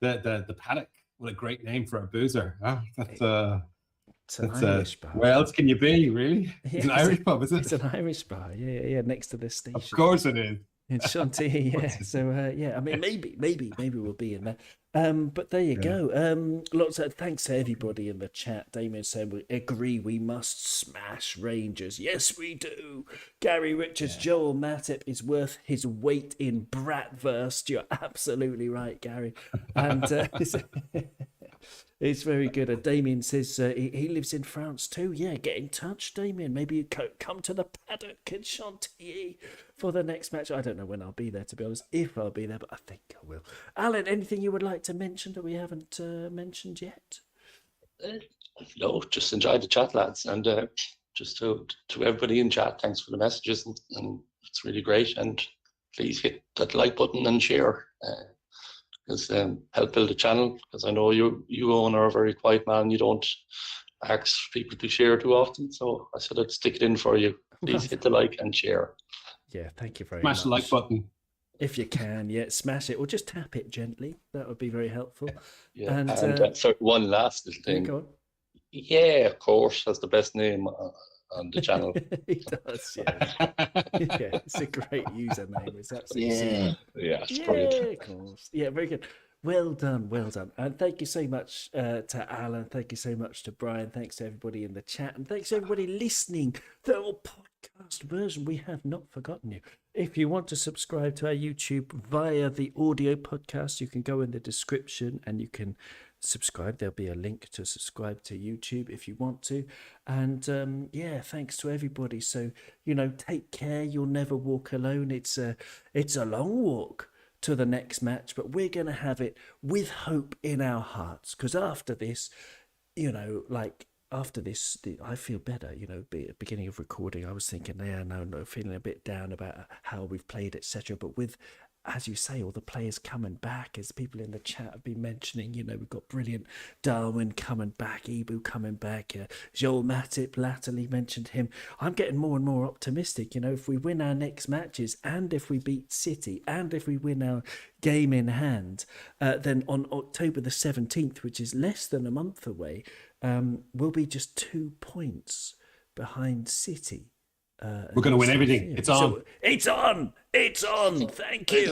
Paddock. What a great name for a boozer. It's an Irish bar. Where else can you be, really? Yeah, it's an Irish pub, is it? It's an Irish bar, yeah, next to the station. Of course it is. In Chantilly, yeah. So, I mean, maybe we'll be in there. But there you go. Lots of thanks to everybody in the chat. Damien said, we agree we must smash Rangers. Yes, we do. Gary Richards, Joel Matip is worth his weight in bratwurst. You're absolutely right, Gary. And it's very good. And Damien says he lives in France too. Yeah, get in touch, Damien. Maybe you come to the paddock in Chantilly for the next match. I don't know when I'll be there, to be honest, if I'll be there, but I think I will. Alan, anything you would like to mention that we haven't mentioned yet? No, just enjoyed the chat, lads. And just to everybody in chat, thanks for the messages. And it's really great. And please hit that like button and share. Because help build the channel, because I know you Owen are a very quiet man. You don't ask people to share too often, so I said I'd stick it in for you. Please hit the like and share. Yeah, thank you very much. Smash the like button if you can. Yeah, smash it or just tap it gently. That would be very helpful. Yeah, and so one last little thing. Go on. Yeah, of course, has the best name on the channel. He does, yeah. Yeah, it's a great username. It's absolutely it's brilliant. Of course. Yeah, very good. Well done, well done. And thank you so much to Alan. Thank you so much to Brian. Thanks to everybody in the chat. And thanks to everybody listening. The podcast version, we have not forgotten you. If you want to subscribe to our YouTube via the audio podcast, you can go in the description and you can subscribe. There'll be a link to subscribe to YouTube if you want to. And thanks to everybody. So, take care. You'll never walk alone. It's a long walk to the next match, but we're going to have it with hope in our hearts, because after this, I feel better. At the beginning of recording, I was thinking, feeling a bit down about how we've played, etc. But with, as you say, all the players coming back, as people in the chat have been mentioning, we've got brilliant Darwin coming back, Ibu coming back, Joel Matip latterly mentioned him. I'm getting more and more optimistic. If we win our next matches, and if we beat City, and if we win our game in hand, then on October the 17th, which is less than a month away, we'll be just 2 points behind City. We're going to win everything. It's on. It's on. Thank you.